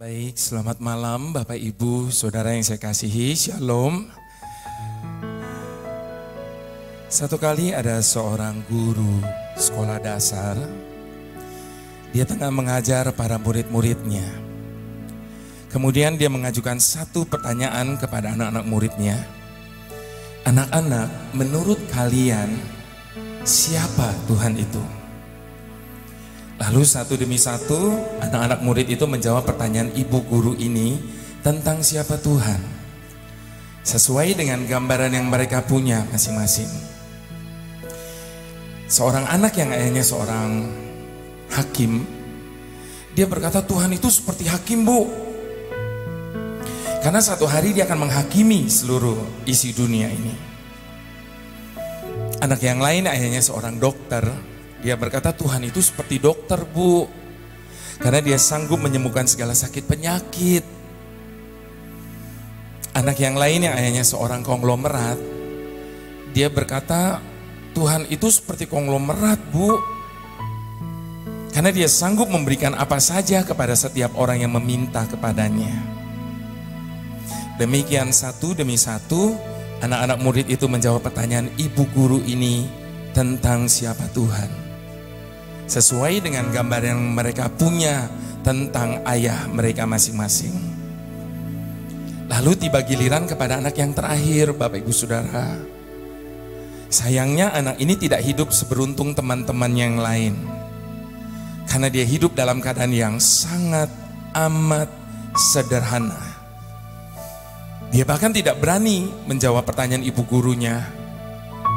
Baik, selamat malam Bapak Ibu, Saudara yang saya kasihi, Shalom. Satu kali ada seorang guru sekolah dasar. Dia tengah mengajar para murid-muridnya. Kemudian dia mengajukan satu pertanyaan kepada anak-anak muridnya. Anak-anak, menurut kalian siapa Tuhan itu? Lalu satu demi satu anak-anak murid itu menjawab pertanyaan ibu guru ini tentang siapa Tuhan, sesuai dengan gambaran yang mereka punya masing-masing. Seorang anak yang ayahnya seorang hakim, dia berkata Tuhan itu seperti hakim, Bu. Karena satu hari dia akan menghakimi seluruh isi dunia ini. Anak yang lain ayahnya seorang dokter. Dia berkata Tuhan itu seperti dokter, Bu. Karena dia sanggup menyembuhkan segala sakit penyakit. Anak yang lain yang ayahnya seorang konglomerat. Dia berkata Tuhan itu seperti konglomerat, Bu. Karena dia sanggup memberikan apa saja kepada setiap orang yang meminta kepadanya. Demikian satu demi satu anak-anak murid itu menjawab pertanyaan ibu guru ini tentang siapa Tuhan, sesuai dengan gambar yang mereka punya tentang ayah mereka masing-masing. Lalu tiba giliran kepada anak yang terakhir, Bapak Ibu Saudara. Sayangnya anak ini tidak hidup seberuntung teman-teman yang lain. Karena dia hidup dalam keadaan yang sangat amat sederhana. Dia bahkan tidak berani menjawab pertanyaan ibu gurunya.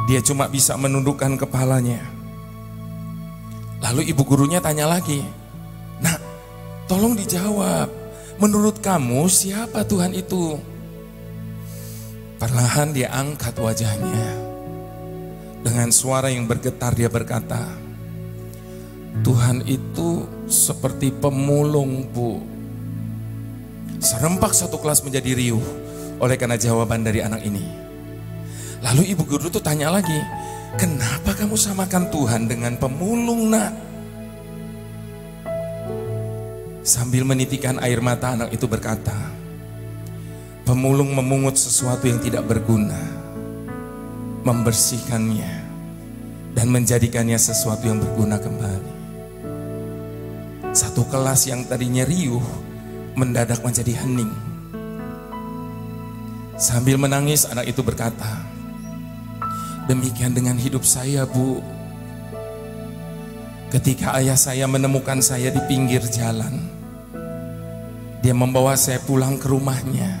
Dia cuma bisa menundukkan kepalanya. Lalu ibu gurunya tanya lagi, "Nak, tolong dijawab. Menurut kamu siapa Tuhan itu?" Perlahan dia angkat wajahnya. Dengan suara yang bergetar dia berkata, "Tuhan itu seperti pemulung, Bu." Serempak satu kelas menjadi riuh oleh karena jawaban dari anak ini. Lalu ibu guru itu tanya lagi, "Kenapa kamu samakan Tuhan dengan pemulung, Nak?" Sambil menitikkan air mata anak itu berkata, "Pemulung memungut sesuatu yang tidak berguna, membersihkannya, dan menjadikannya sesuatu yang berguna kembali." Satu kelas yang tadinya riuh mendadak menjadi hening. Sambil menangis anak itu berkata, "Demikian dengan hidup saya, Bu. Ketika ayah saya menemukan saya di pinggir jalan, dia membawa saya pulang ke rumahnya.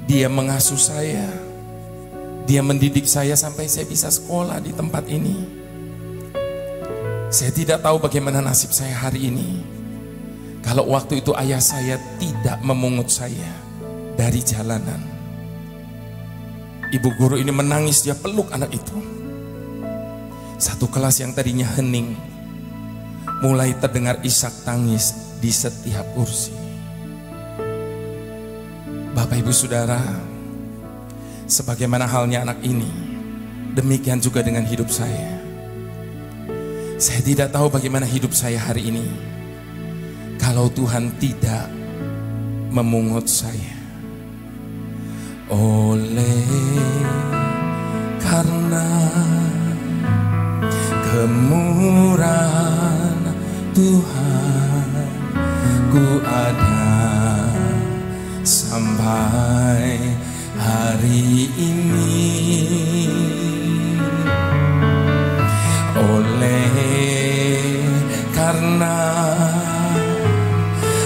Dia mengasuh saya. Dia mendidik saya sampai saya bisa sekolah di tempat ini. Saya tidak tahu bagaimana nasib saya hari ini kalau waktu itu ayah saya tidak memungut saya dari jalanan." Ibu guru ini menangis, dia peluk anak itu. Satu kelas yang tadinya hening mulai terdengar isak tangis di setiap kursi. Bapak Ibu Saudara, sebagaimana halnya anak ini, demikian juga dengan hidup saya. Saya tidak tahu bagaimana hidup saya hari ini kalau Tuhan tidak memungut saya. Oleh karena kemurahan Tuhan, ku ada sampai hari ini. Oleh karena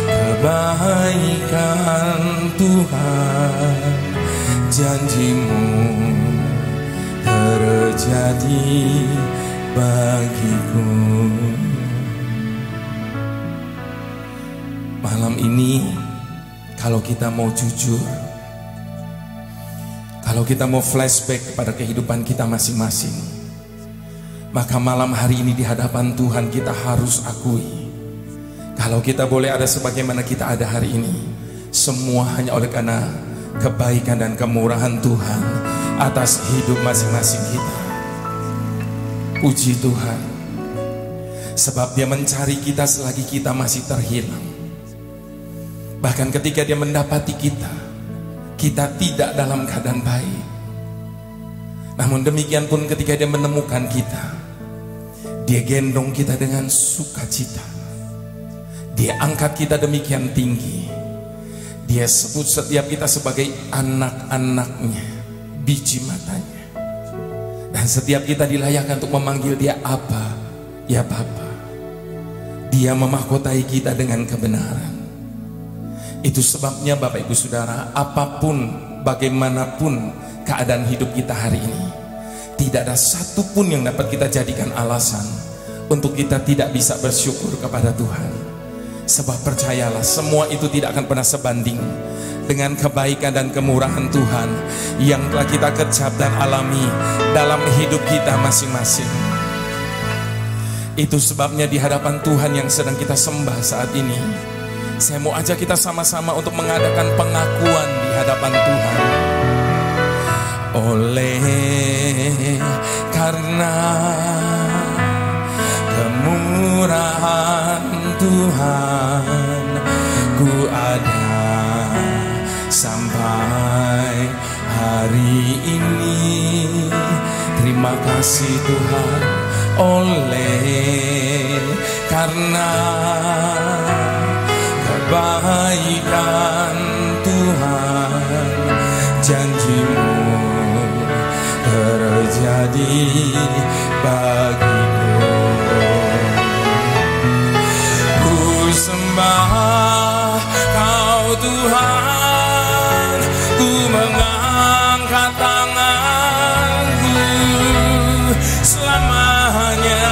kebaikan Tuhan, janjimu terjadi bagiku. Malam ini kalau kita mau jujur, kalau kita mau flashback kepada kehidupan kita masing-masing, maka malam hari ini di hadapan Tuhan kita harus akui, kalau kita boleh ada sebagaimana kita ada hari ini, semua hanya oleh karena kebaikan dan kemurahan Tuhan atas hidup masing-masing kita. Puji Tuhan, sebab Dia mencari kita selagi kita masih terhilang. Bahkan ketika dia mendapati kita tidak dalam keadaan baik. Namun demikian pun ketika dia menemukan kita, dia gendong kita dengan sukacita. Dia angkat kita demikian tinggi. Dia sebut setiap kita sebagai anak-anaknya, biji matanya. Dan setiap kita dilayakkan untuk memanggil dia Aba, ya Bapa. Dia memahkotai kita dengan kebenaran. Itu sebabnya Bapak Ibu Saudara, apapun, bagaimanapun keadaan hidup kita hari ini, tidak ada satupun yang dapat kita jadikan alasan untuk kita tidak bisa bersyukur kepada Tuhan. Sebab percayalah, semua itu tidak akan pernah sebanding dengan kebaikan dan kemurahan Tuhan yang telah kita kecap dan alami dalam hidup kita masing-masing. Itu sebabnya di hadapan Tuhan yang sedang kita sembah saat ini, saya mau ajak kita sama-sama untuk mengadakan pengakuan di hadapan Tuhan. Oleh karena kemurahan Tuhan, ku ada sampai hari ini. Terima kasih Tuhan. Oleh karena kebaikan Tuhan, janji-Mu terjadi bagiku. Ku sembah Kau Tuhan, ku mengangkat tanganku. Selamanya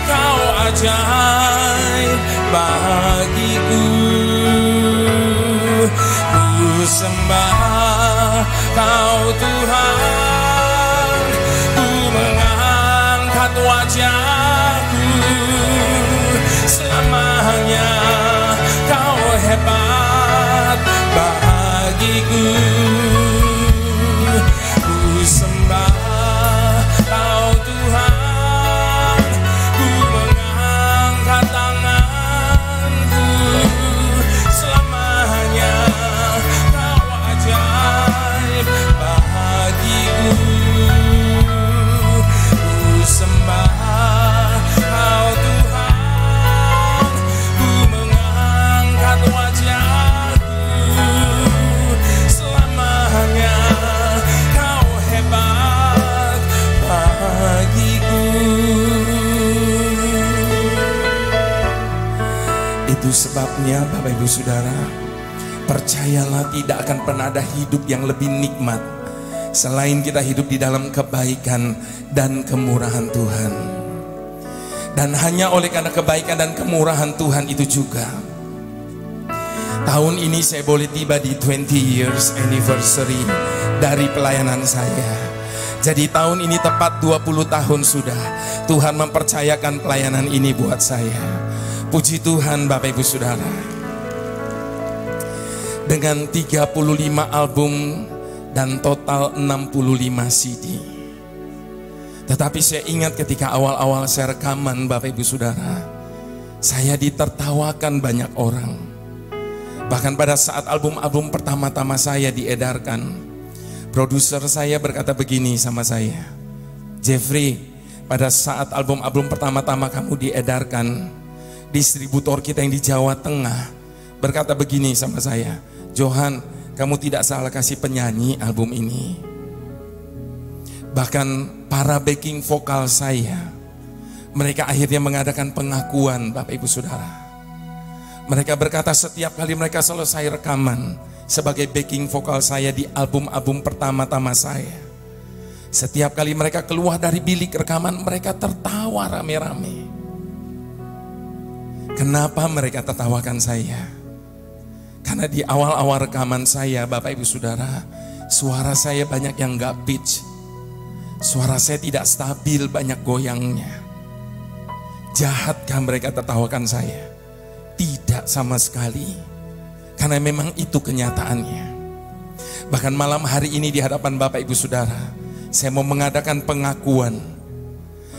Kau ajaib bagiku. Ku sembah Kau Tuhan, ku mengangkat wajahku. Selamanya Kau hebat bagiku. Ku sembah Kau Tuhan, ku mengangkat tanganku. Selamanya Kau ajaib bagiku. Ku sembah Kau Tuhan, ku mengangkat wajahku. Selamanya Kau hebat bagiku. Itu sebabnya Bapak Ibu Saudara, percayalah tidak akan pernah ada hidup yang lebih nikmat selain kita hidup di dalam kebaikan dan kemurahan Tuhan. Dan hanya oleh karena kebaikan dan kemurahan Tuhan itu juga, tahun ini saya boleh tiba di 20 years anniversary dari pelayanan saya. Jadi tahun ini tepat 20 tahun sudah Tuhan mempercayakan pelayanan ini buat saya. Puji Tuhan Bapak Ibu Saudara. Dengan 35 album dan total 65 CD. Tetapi saya ingat ketika awal-awal saya rekaman Bapak Ibu Saudara, saya ditertawakan banyak orang. Bahkan pada saat album-album pertama-tama saya diedarkan, produser saya berkata begini sama saya, Jeffrey, pada saat album-album pertama-tama kamu diedarkan, distributor kita yang di Jawa Tengah berkata begini sama saya, Johan, kamu tidak salah kasih penyanyi album ini. Bahkan para backing vokal saya, mereka akhirnya mengadakan pengakuan Bapak Ibu Saudara. Mereka berkata setiap kali mereka selesai rekaman sebagai backing vokal saya di album-album pertama-tama saya, setiap kali mereka keluar dari bilik rekaman, mereka tertawa rame-rame. Kenapa mereka tertawakan saya? Karena di awal-awal rekaman saya Bapak Ibu Saudara, suara saya banyak yang gak pitch. Suara saya tidak stabil, banyak goyangnya. Jahatkah mereka tertawakan saya? Tidak sama sekali. Karena memang itu kenyataannya. Bahkan malam hari ini di hadapan Bapak Ibu Saudara, saya mau mengadakan pengakuan.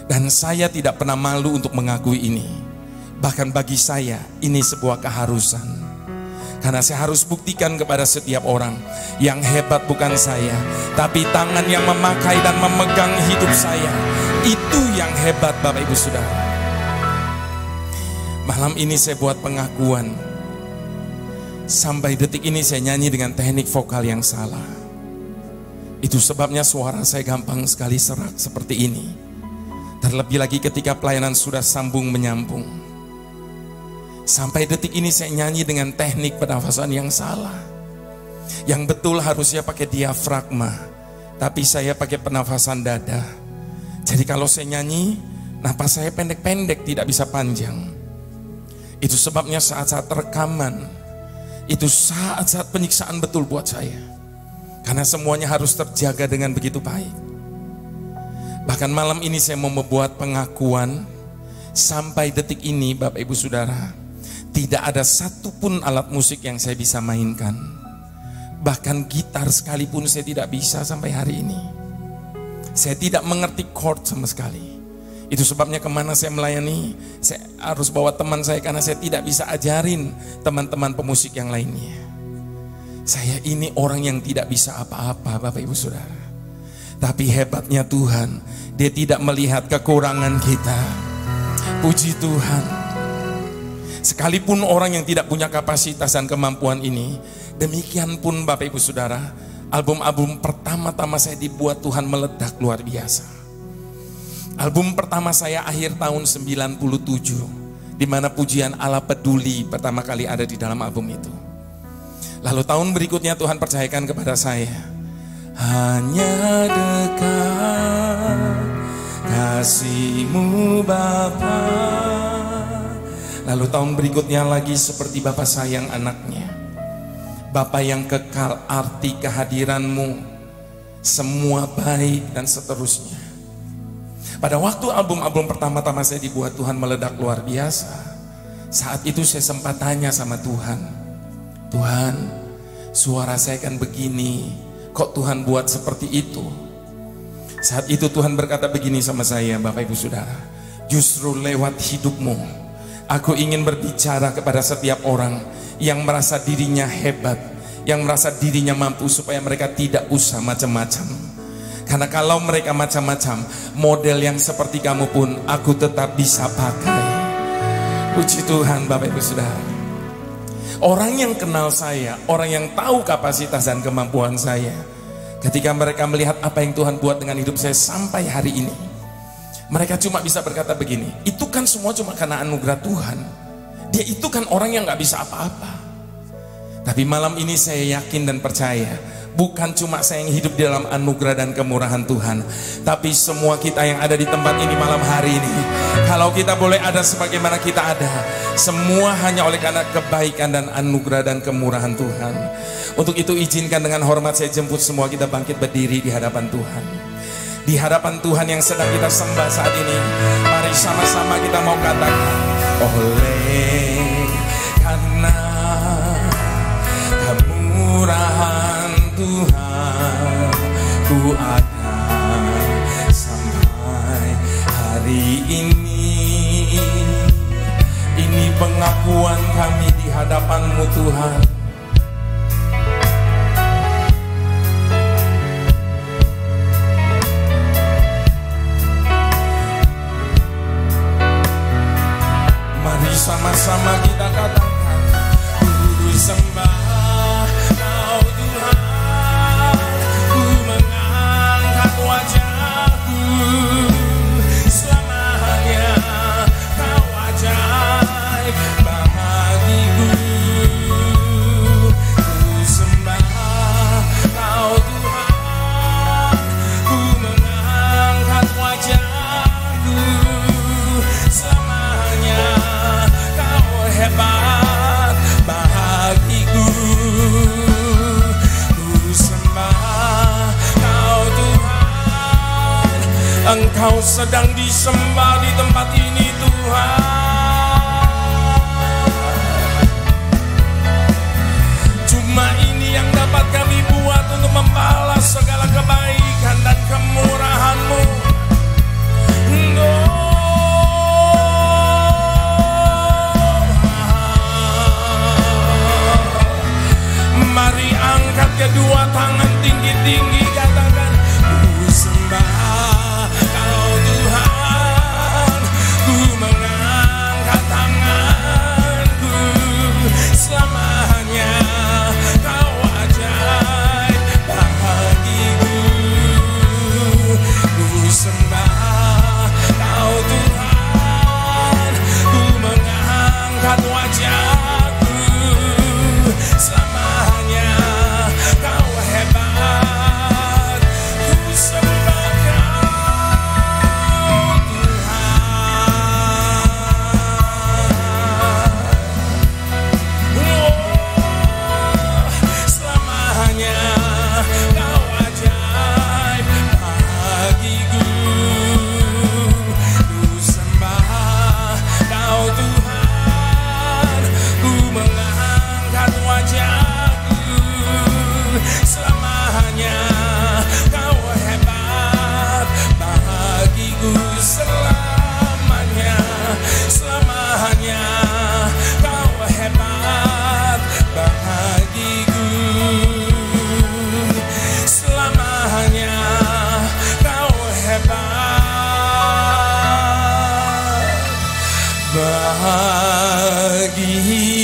Dan saya tidak pernah malu untuk mengakui ini. Bahkan bagi saya ini sebuah keharusan. Karena saya harus buktikan kepada setiap orang, yang hebat bukan saya, tapi tangan yang memakai dan memegang hidup saya. Itu yang hebat, Bapak Ibu Saudara. Malam ini saya buat pengakuan. Sampai detik ini saya nyanyi dengan teknik vokal yang salah. Itu sebabnya suara saya gampang sekali serak seperti ini. Terlebih lagi ketika pelayanan sudah sambung menyambung. Sampai detik ini saya nyanyi dengan teknik pernafasan yang salah. Yang betul harusnya pakai diafragma, tapi saya pakai pernafasan dada. Jadi kalau saya nyanyi, napas saya pendek-pendek, tidak bisa panjang. Itu sebabnya saat-saat rekaman, itu saat-saat penyiksaan betul buat saya. Karena semuanya harus terjaga dengan begitu baik. Bahkan malam ini saya mau membuat pengakuan. Sampai detik ini Bapak Ibu Saudara, tidak ada satupun alat musik yang saya bisa mainkan. Bahkan gitar sekalipun saya tidak bisa sampai hari ini. Saya tidak mengerti chord sama sekali. Itu sebabnya kemana saya melayani, saya harus bawa teman saya, karena saya tidak bisa ajarin teman-teman pemusik yang lainnya. Saya ini orang yang tidak bisa apa-apa, Bapak Ibu Saudara. Tapi hebatnya Tuhan, Dia tidak melihat kekurangan kita. Puji Tuhan. Sekalipun orang yang tidak punya kapasitas dan kemampuan ini, demikian pun Bapak Ibu Saudara, album-album pertama-tama saya dibuat Tuhan meledak luar biasa. Album pertama saya akhir tahun 97, di mana pujian Allah Peduli pertama kali ada di dalam album itu. Lalu tahun berikutnya Tuhan percayakan kepada saya, hanya dekat kasih-Mu Bapa. Lalu tahun berikutnya lagi seperti Bapa sayang anaknya. Bapa yang kekal, arti kehadiran-Mu, semua baik, dan seterusnya. Pada waktu album-album pertama-tama saya dibuat, Tuhan meledak luar biasa. Saat itu saya sempat tanya sama Tuhan, Tuhan, suara saya kan begini, kok Tuhan buat seperti itu? Saat itu Tuhan berkata begini sama saya, Bapak Ibu Saudara, justru lewat hidupmu aku ingin berbicara kepada setiap orang yang merasa dirinya hebat, yang merasa dirinya mampu, supaya mereka tidak usah macam-macam. Karena kalau mereka macam-macam, model yang seperti kamu pun aku tetap bisa pakai. Puji Tuhan Bapak Ibu Saudara. Orang yang kenal saya, orang yang tahu kapasitas dan kemampuan saya, ketika mereka melihat apa yang Tuhan buat dengan hidup saya sampai hari ini, mereka cuma bisa berkata begini, itu kan semua cuma karena anugerah Tuhan. Dia itu kan orang yang gak bisa apa-apa. Tapi malam ini saya yakin dan percaya, bukan cuma saya yang hidup di dalam anugerah dan kemurahan Tuhan, tapi semua kita yang ada di tempat ini malam hari ini, kalau kita boleh ada sebagaimana kita ada, semua hanya oleh karena kebaikan dan anugerah dan kemurahan Tuhan. Untuk itu izinkan dengan hormat saya jemput semua kita bangkit berdiri di hadapan Tuhan. Di hadapan Tuhan yang sedang kita sembah saat ini, mari sama-sama kita mau katakan, oleh karena kemurahan Tuhan, ku ada sampai hari ini. Ini pengakuan kami di hadapan-Mu Tuhan. Sama-sama kita katakan, ku sembah Kau Tuhan, ku mengangkat wajahku, selamanya Kau ajaib bagiku. Ku sembah Kau Tuhan, ku mengangkat wajahku, selamanya hebat bagiku. Ku sembah Kau Tuhan, Engkau sedang disembah di tempat ini Tuhan. Cuma ini yang dapat kami buat untuk membalas segala kebaikan dan kemurahan-Mu. tangan tinggi-tinggi, katakan ku sembah Kau Tuhan, ku mengangkat tanganku, selamanya Kau ajaib bagiku. Ku sembah Kau Tuhan, ku mengangkat wajahku, selamanya Kau hebat. Ku sembah Kau Tuhan, selamanya Kau ajaib bagiku. Ku sembah Kau Tuhan, ku mengangkat wajahku, selamanya Kau hebat bagiku. Selamanya, selamanya Kau hebat bagiku. Selamanya Kau hebat bagiku.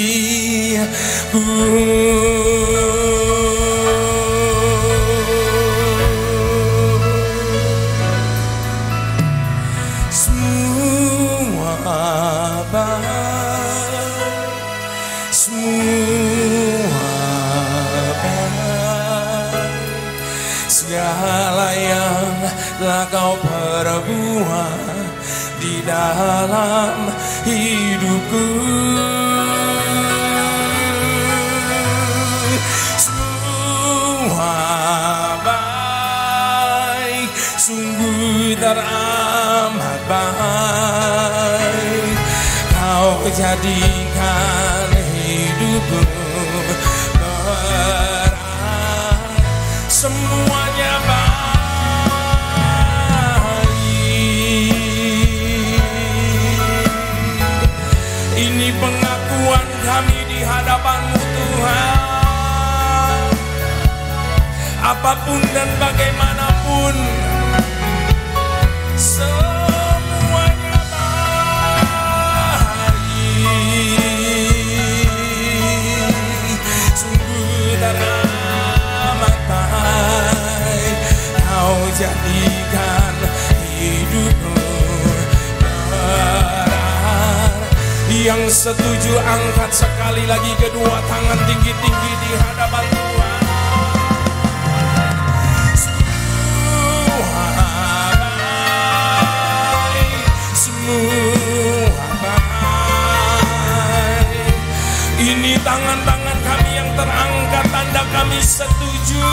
Semua baik, semua baik, segala yang telah Kau perbuat di dalam hidupku. Semua baik, sungguh teramat baik. Kau jadikan hidupku berat, semuanya baik. Ini pengakuan kami di hadapan-Mu Tuhan. Apapun dan bagaimanapun, semuanya baik. Sungguh teramat baik. Kau jadikan hidupku berat. Yang setuju angkat sekali lagi kedua tangan tinggi-tinggi di hadapan Tuhan. Ini tangan-tangan kami yang terangkat, tanda kami setuju.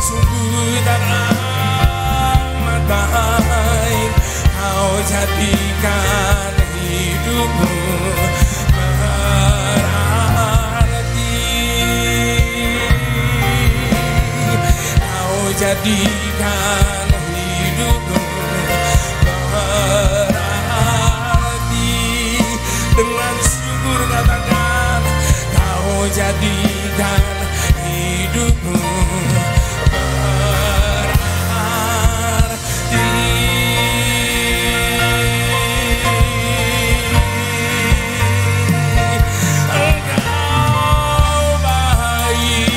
Sungguh teramat baik. Kau jadikan hidupku jadikan hidupku berarti. Dengan syukur katakan, Kau jadikan hidupku berarti. Engkau baik.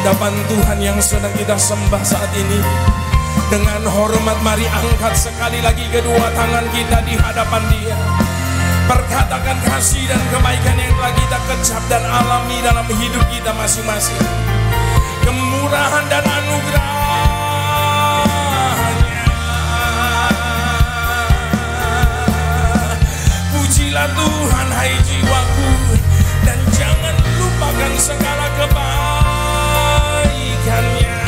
Hadapan Tuhan yang sedang kita sembah saat ini, dengan hormat mari angkat sekali lagi kedua tangan kita di hadapan Dia. Perkatakan kasih dan kebaikan yang telah kita kecap dan alami dalam hidup kita masing-masing. Kemurahan dan anugerah-Nya. Pujilah Tuhan hai jiwaku, dan jangan lupakan segala kebaikan-Nya.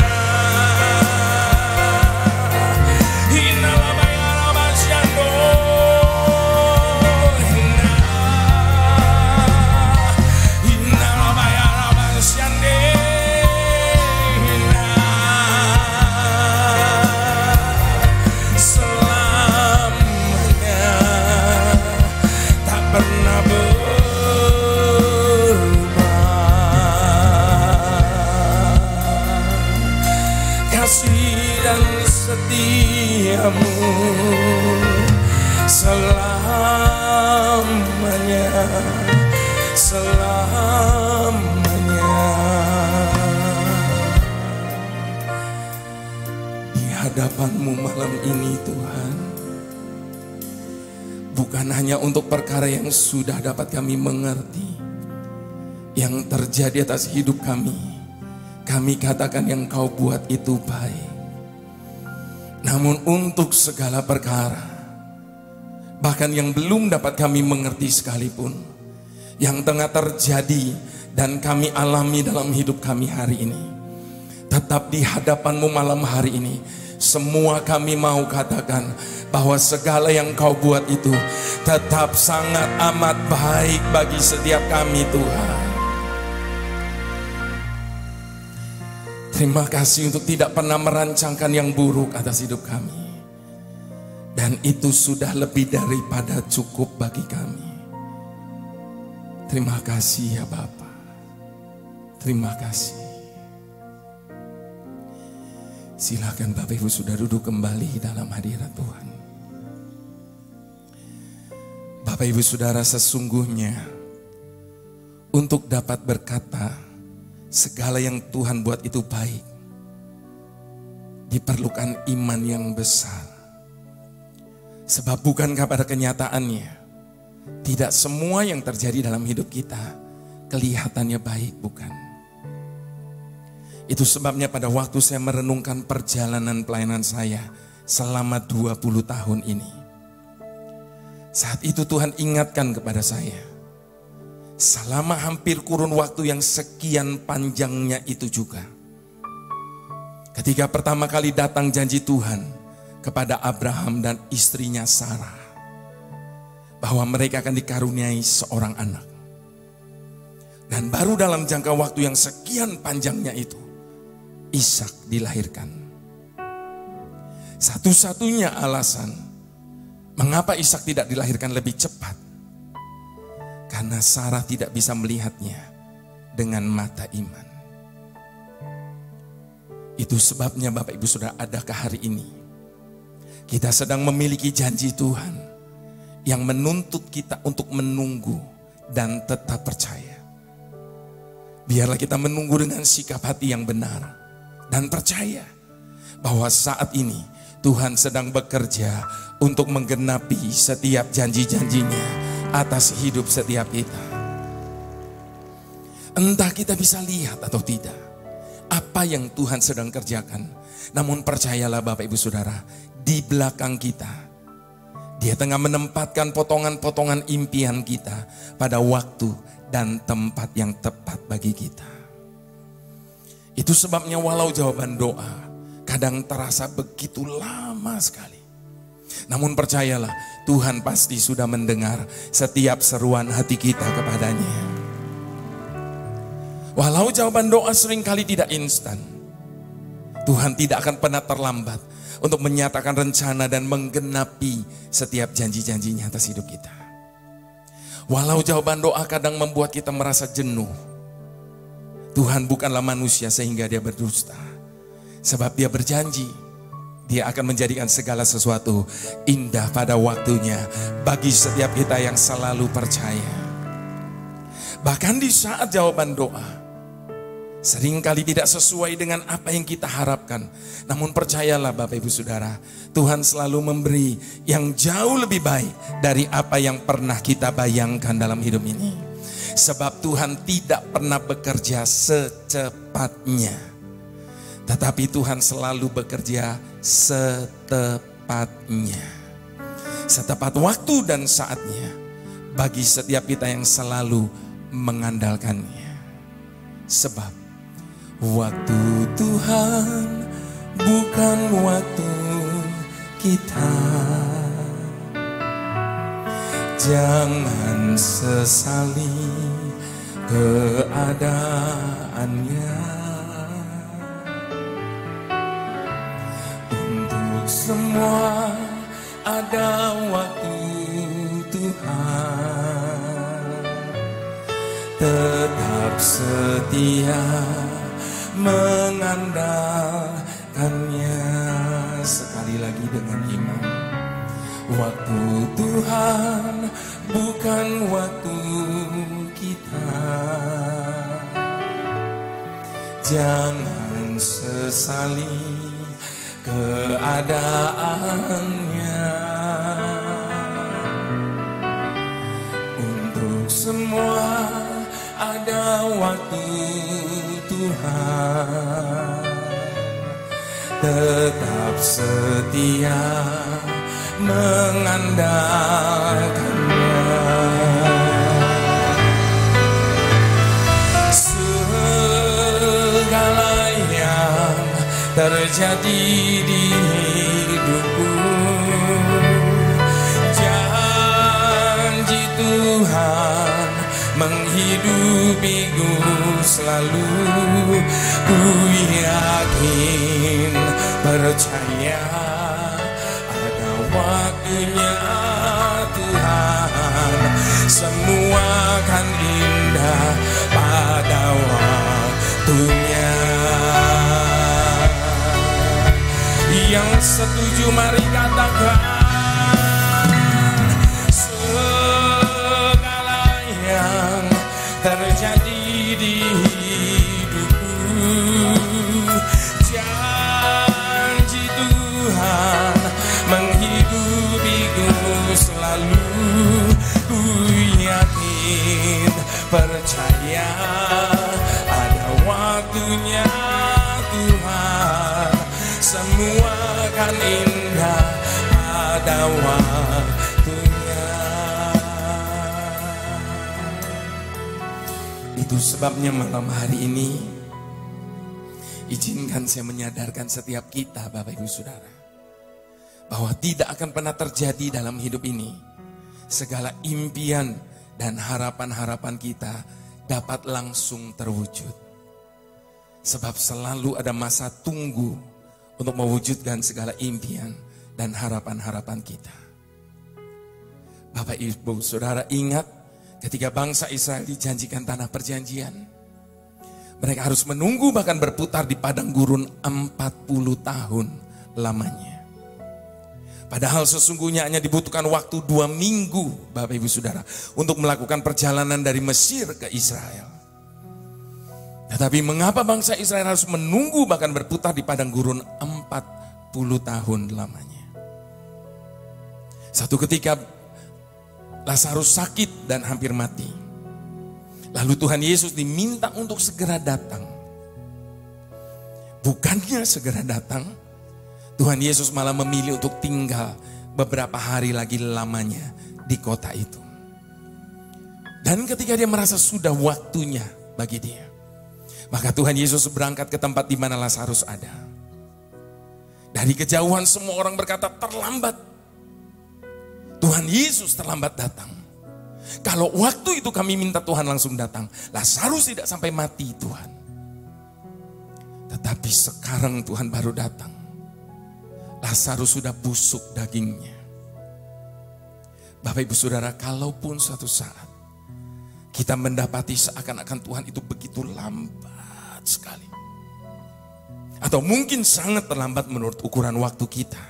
Setiamu selamanya, selamanya. Di hadapan-Mu malam ini Tuhan, bukan hanya untuk perkara yang sudah dapat kami mengerti, yang terjadi atas hidup kami katakan yang Kau buat itu baik. Namun untuk segala perkara, bahkan yang belum dapat kami mengerti sekalipun, yang tengah terjadi dan kami alami dalam hidup kami hari ini, tetap di hadapan-Mu malam hari ini, semua kami mau katakan bahwa segala yang Kau buat itu tetap sangat amat baik bagi setiap kami Tuhan. Terima kasih untuk tidak pernah merancangkan yang buruk atas hidup kami. Dan itu sudah lebih daripada cukup bagi kami. Terima kasih ya Bapa. Terima kasih. Silakan Bapak Ibu sudah duduk kembali dalam hadirat Tuhan. Bapak Ibu Saudara, sesungguhnya untuk dapat berkata segala yang Tuhan buat itu baik, diperlukan iman yang besar. Sebab bukankah pada kenyataannya, tidak semua yang terjadi dalam hidup kita kelihatannya baik, bukan? Itu sebabnya pada waktu saya merenungkan perjalanan pelayanan saya selama 20 tahun ini, saat itu Tuhan ingatkan kepada saya, selama hampir kurun waktu yang sekian panjangnya itu juga, ketika pertama kali datang janji Tuhan kepada Abraham dan istrinya Sarah, bahwa mereka akan dikaruniai seorang anak. Dan baru dalam jangka waktu yang sekian panjangnya itu, Ishak dilahirkan. Satu-satunya alasan mengapa Ishak tidak dilahirkan lebih cepat, karena Sarah tidak bisa melihatnya dengan mata iman. Itu sebabnya Bapak Ibu Saudara, adakah hari ini kita sedang memiliki janji Tuhan yang menuntut kita untuk menunggu dan tetap percaya. Biarlah kita menunggu dengan sikap hati yang benar dan percaya bahwa saat ini Tuhan sedang bekerja untuk menggenapi setiap janji-janjinya atas hidup setiap kita. Entah kita bisa lihat atau tidak apa yang Tuhan sedang kerjakan, namun percayalah Bapak Ibu Saudara, di belakang kita Dia tengah menempatkan potongan-potongan impian kita pada waktu dan tempat yang tepat bagi kita. Itu sebabnya walau jawaban doa kadang terasa begitu lama sekali, namun percayalah, Tuhan pasti sudah mendengar setiap seruan hati kita kepadanya. Walau jawaban doa seringkali tidak instan, Tuhan tidak akan pernah terlambat untuk menyatakan rencana dan menggenapi setiap janji-janjinya atas hidup kita. Walau jawaban doa kadang membuat kita merasa jenuh, Tuhan bukanlah manusia sehingga Dia berdusta. Sebab Dia berjanji, Dia akan menjadikan segala sesuatu indah pada waktunya bagi setiap kita yang selalu percaya. Bahkan di saat jawaban doa Seringkali tidak sesuai dengan apa yang kita harapkan. Namun percayalah Bapak Ibu Saudara, Tuhan selalu memberi yang jauh lebih baik dari apa yang pernah kita bayangkan dalam hidup ini. Sebab Tuhan tidak pernah bekerja secepatnya, tetapi Tuhan selalu bekerja setepatnya. Setepat waktu dan saatnya bagi setiap kita yang selalu mengandalkannya. Sebab waktu Tuhan bukan waktu kita. Jangan sesali keadaannya. Untuk semua ada waktu Tuhan. Tetap setia mengandalkannya. Sekali lagi dengan iman. Waktu Tuhan bukan waktu kita. Jangan sesali keadaannya. Untuk semua ada waktu Tuhan. Tetap setia mengandalkannya. Segala yang terjadi di hidupku, janji Tuhan menghidupiku selalu. Ku yakin, percaya ada waktunya Tuhan. Semua akan indah pada waktunya. Yang setuju mari katakan, segala yang terjadi di hidupku, janji Tuhan menghidupiku selalu. Ku yakin, percaya ada waktunya Tuhan. Semua akan indah pada waktunya. Itu sebabnya malam hari ini izinkan saya menyadarkan setiap kita Bapak Ibu Saudara, bahwa tidak akan pernah terjadi dalam hidup ini segala impian dan harapan-harapan kita dapat langsung terwujud. Sebab selalu ada masa tunggu untuk mewujudkan segala impian dan harapan-harapan kita. Bapak Ibu Saudara, ingat ketika bangsa Israel dijanjikan tanah perjanjian, mereka harus menunggu bahkan berputar di padang gurun 40 tahun lamanya. Padahal sesungguhnya hanya dibutuhkan waktu 2 minggu Bapak Ibu Saudara untuk melakukan perjalanan dari Mesir ke Israel. Tetapi mengapa bangsa Israel harus menunggu bahkan berputar di padang gurun 40 tahun lamanya? Satu ketika Lazarus sakit dan hampir mati. Lalu Tuhan Yesus diminta untuk segera datang. Bukannya segera datang, Tuhan Yesus malah memilih untuk tinggal beberapa hari lagi lamanya di kota itu. Dan ketika dia merasa sudah waktunya bagi dia, maka Tuhan Yesus berangkat ke tempat di mana Lazarus ada. Dari kejauhan semua orang berkata terlambat. Tuhan Yesus terlambat datang. Kalau waktu itu kami minta Tuhan langsung datang, Lazarus tidak sampai mati Tuhan. Tetapi sekarang Tuhan baru datang. Lazarus sudah busuk dagingnya. Bapak Ibu Saudara, kalaupun suatu saat kita mendapati seakan-akan Tuhan itu begitu lambat sekali, atau mungkin sangat terlambat menurut ukuran waktu kita,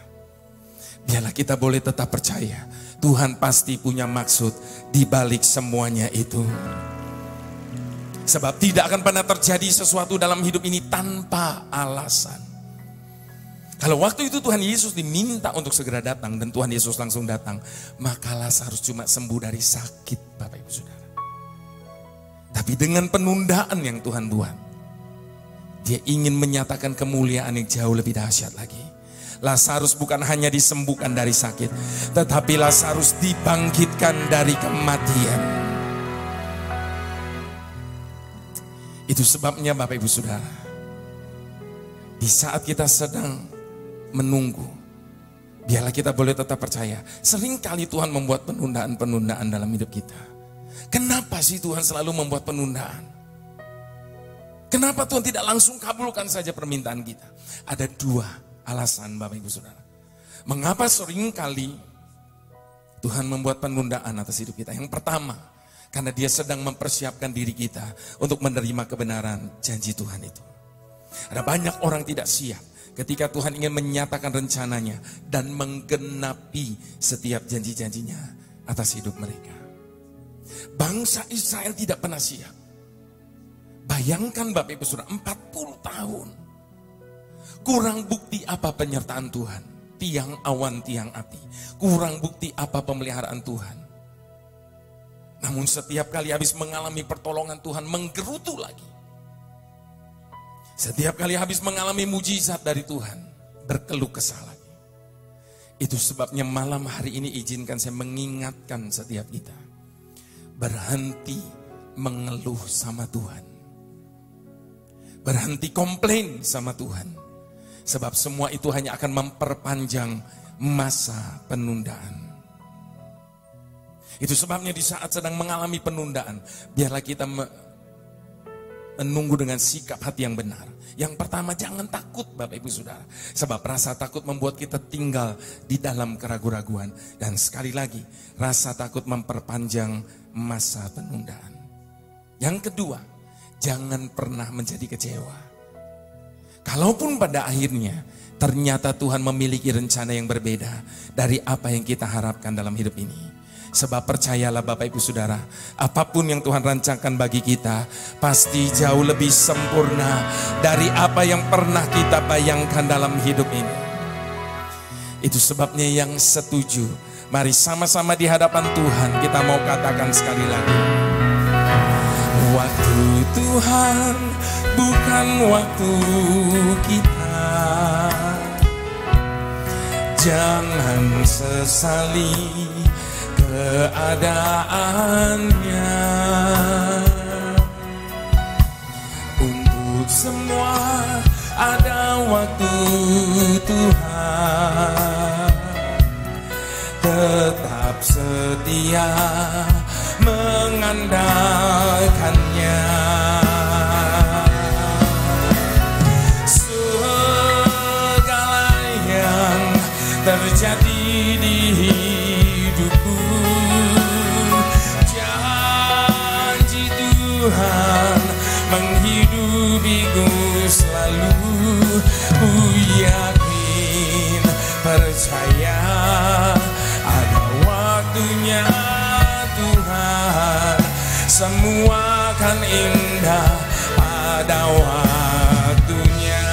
biarlah kita boleh tetap percaya Tuhan pasti punya maksud di balik semuanya itu. Sebab tidak akan pernah terjadi sesuatu dalam hidup ini tanpa alasan. Kalau waktu itu Tuhan Yesus diminta untuk segera datang dan Tuhan Yesus langsung datang, maka Lazarus cuma sembuh dari sakit, Bapak Ibu Saudara. Tapi dengan penundaan yang Tuhan buat, Dia ingin menyatakan kemuliaan yang jauh lebih dahsyat lagi. Lazarus bukan hanya disembuhkan dari sakit, tetapi Lazarus dibangkitkan dari kematian. Itu sebabnya Bapak Ibu Saudara, di saat kita sedang menunggu, biarlah kita boleh tetap percaya. Seringkali Tuhan membuat penundaan-penundaan dalam hidup kita. Kenapa sih Tuhan selalu membuat penundaan? Kenapa Tuhan tidak langsung kabulkan saja permintaan kita? Ada dua alasan Bapak Ibu Saudara. Mengapa seringkali Tuhan membuat penundaan atas hidup kita? Yang pertama, karena Dia sedang mempersiapkan diri kita untuk menerima kebenaran janji Tuhan itu. Ada banyak orang tidak siap ketika Tuhan ingin menyatakan rencananya dan menggenapi setiap janji-janjinya atas hidup mereka. Bangsa Israel tidak pernah siap. Bayangkan Bapak Ibu Saudara, 40 tahun. Kurang bukti apa penyertaan Tuhan? Tiang awan, tiang api. Kurang bukti apa pemeliharaan Tuhan? Namun setiap kali habis mengalami pertolongan Tuhan, menggerutu lagi. Setiap kali habis mengalami mujizat dari Tuhan, berkeluh kesah lagi. Itu sebabnya malam hari ini izinkan saya mengingatkan setiap kita. Berhenti mengeluh sama Tuhan. Berhenti komplain sama Tuhan. Sebab semua itu hanya akan memperpanjang masa penundaan. Itu sebabnya di saat sedang mengalami penundaan, biarlah kita menunggu dengan sikap hati yang benar. Yang pertama, jangan takut Bapak Ibu Saudara. Sebab rasa takut membuat kita tinggal di dalam keraguan-raguan. Dan sekali lagi, rasa takut memperpanjang masa penundaan. Yang kedua, jangan pernah menjadi kecewa. Kalaupun pada akhirnya ternyata Tuhan memiliki rencana yang berbeda dari apa yang kita harapkan dalam hidup ini. Sebab percayalah Bapak Ibu Saudara, apapun yang Tuhan rancangkan bagi kita pasti jauh lebih sempurna dari apa yang pernah kita bayangkan dalam hidup ini. Itu sebabnya yang setuju, mari sama-sama di hadapan Tuhan kita mau katakan sekali lagi. Waktu Tuhan bukan waktu kita. Jangan sesali keadaannya. Untuk semua ada waktu Tuhan. Tetap setia mengandalkannya. Segala yang terjadi di hidupku, janji Tuhan menghidupiku selalu. Ku yakin, percaya ada waktunya Tuhan. Semua kan indah pada waktunya.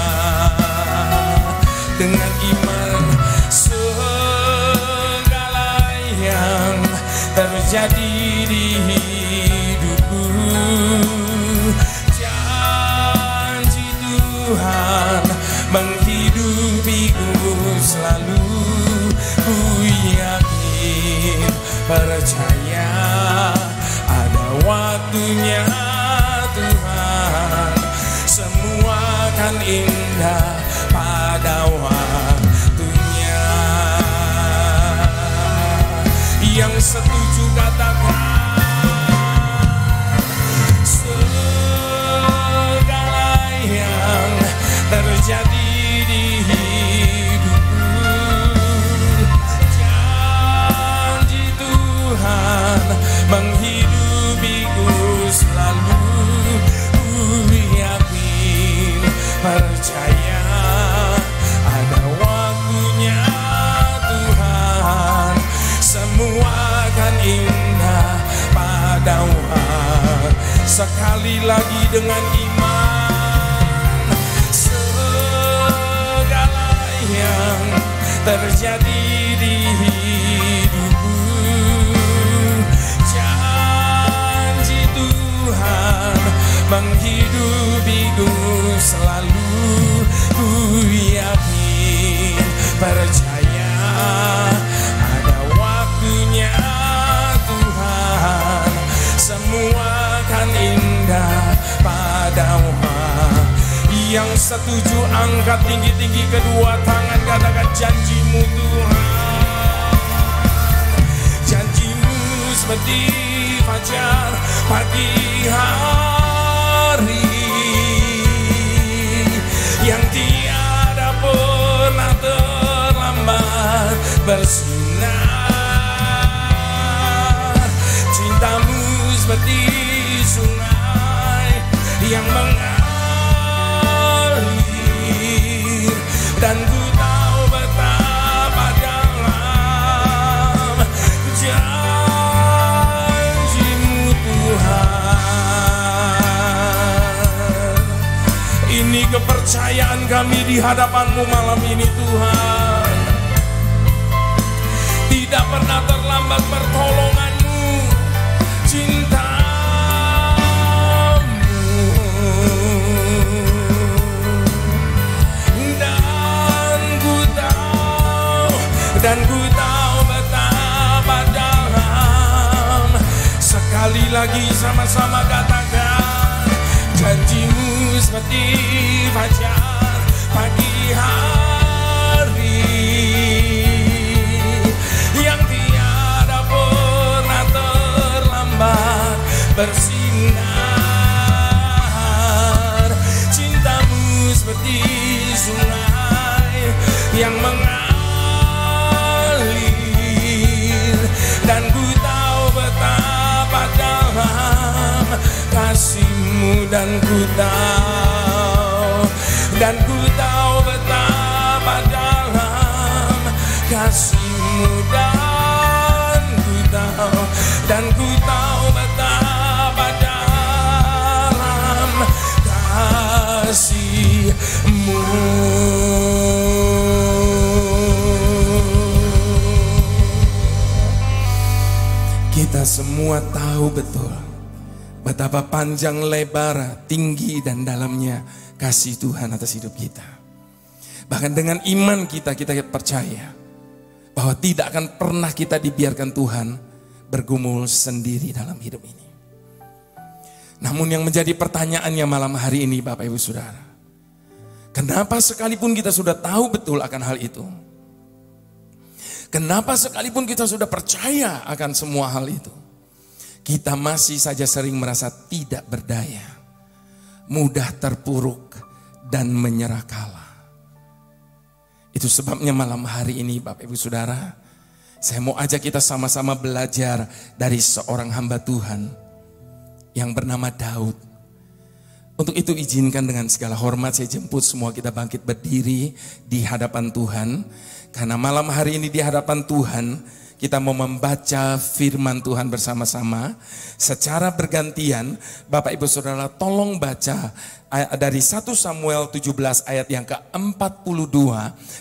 Dengan iman segala yang terjadi di hidupku, janji Tuhan menghidupiku selalu. Ku yakin, percaya ada waktunya Tuhan. Semua kan indah pada waktunya. Yang setuju katakan, segala yang terjadi di hidupku, janji Tuhan menghidupiku selalu. Ku yakin, percaya ada waktunya Tuhan. Semua kan indah pada waktunya. sekali lagi dengan iman. Segala yang terjadi di hidupku, janji Tuhan menghidupiku selalu. Ku yakin, percaya, ada waktunya Tuhan, semua kan indah pada waktu. Yang setuju angkat tinggi-tinggi kedua tangan, katakan janjimu Tuhan. Janjimu seperti fajar pagi hari, yang tiada pernah terlambat bersinar. Cintamu seperti sungai yang mengalir, dan ku tahu betapa dalam janjimu Tuhan. Ini kepercayaan kami di hadapan-Mu malam ini Tuhan. Tidak pernah terlambat pertolongan-Mu, cinta-Mu, dan ku tahu betapa dalam. Sekali lagi sama-sama katakan, janjimu seperti fajar pagi hari, yang tiada pernah terlambat bersinar. Cintamu seperti sungai yang mengalir, dan ku tahu betapa dalam kasih-Mu, dan ku tahu betapa dalam kasih-Mu, dan ku tahu betapa dalam kasih-Mu. Kita semua tahu betul betapa panjang, lebar, tinggi, dan dalamnya kasih Tuhan atas hidup kita. Bahkan dengan iman kita percaya bahwa tidak akan pernah kita dibiarkan Tuhan bergumul sendiri dalam hidup ini. Namun yang menjadi pertanyaannya malam hari ini Bapak Ibu Saudara, kenapa sekalipun kita sudah tahu betul akan hal itu, kenapa sekalipun kita sudah percaya akan semua hal itu, kita masih saja sering merasa tidak berdaya, mudah terpuruk, dan menyerah kalah. Itu sebabnya malam hari ini Bapak Ibu Saudara, saya mau ajak kita sama-sama belajar dari seorang hamba Tuhan yang bernama Daud. Untuk itu izinkan dengan segala hormat saya jemput semua kita bangkit berdiri di hadapan Tuhan. Karena malam hari ini di hadapan Tuhan kita mau membaca firman Tuhan bersama-sama. Secara bergantian Bapak Ibu Saudara tolong baca dari 1 Samuel 17 ayat yang ke-42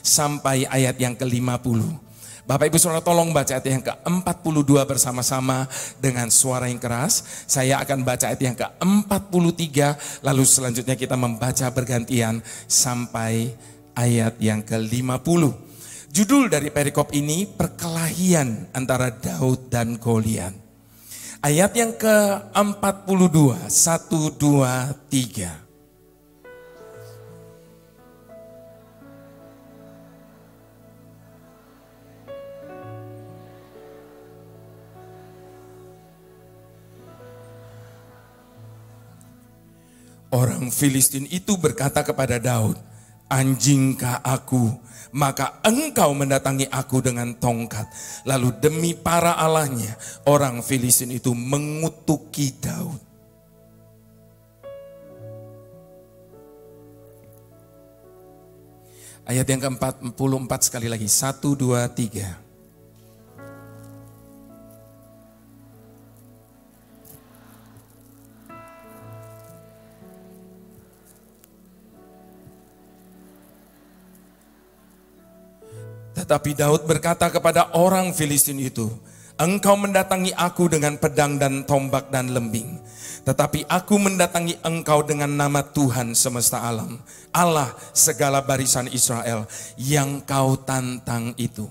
sampai ayat yang ke-50. Bapak Ibu Saudara tolong baca ayat yang ke-42 bersama-sama dengan suara yang keras. Saya akan baca ayat yang ke-43, lalu selanjutnya kita membaca bergantian sampai ayat yang ke-50. Judul dari perikop ini, perkelahian antara Daud dan Goliat. Ayat yang ke-42, 1, 2, 3. Orang Filistin itu berkata kepada Daud, "Anjingkah aku, maka engkau mendatangi aku dengan tongkat." Lalu demi para allahnya, orang Filistin itu mengutuki Daud. Ayat yang ke-44 sekali lagi, 1, 2, 3. Tetapi Daud berkata kepada orang Filistin itu, engkau mendatangi aku dengan pedang dan tombak dan lembing. Tetapi aku mendatangi engkau dengan nama Tuhan semesta alam, Allah segala barisan Israel yang kau tantang itu.